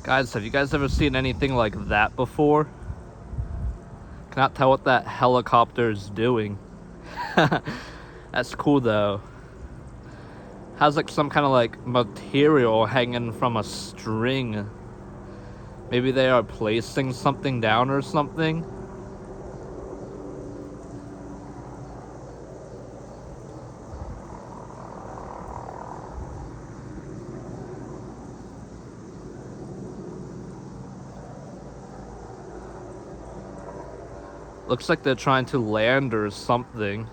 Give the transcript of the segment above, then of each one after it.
Guys, have you guys ever seen anything like that before? Cannot tell what that helicopter is doing. That's cool though. Has like some kind of like material hanging from a string. Maybe they are placing something down or something. Looks like they're trying to land or something.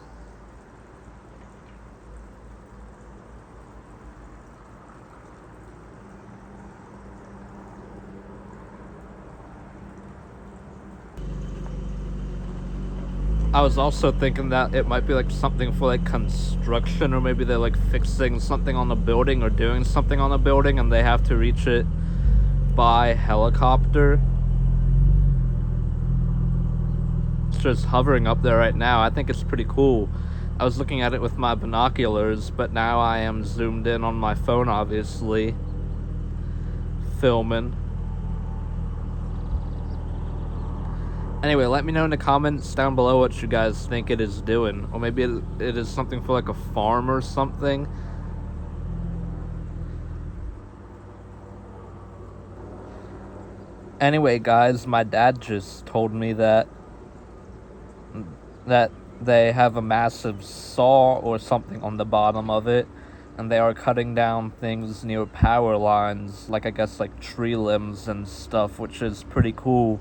I was also thinking that it might be like something for like construction, or maybe they're like fixing something on the building or doing something on the building and they have to reach it by helicopter. It's just hovering up there right now. I think it's pretty cool. I was looking at it with my binoculars, but now I am zoomed in on my phone, obviously, filming. Anyway, let me know in the comments down below what you guys think it is doing. Or maybe it is something for like a farm or something. Anyway, guys, my dad just told me that they have a massive saw or something on the bottom of it, and they are cutting down things near power lines, like I guess like tree limbs and stuff, which is pretty cool.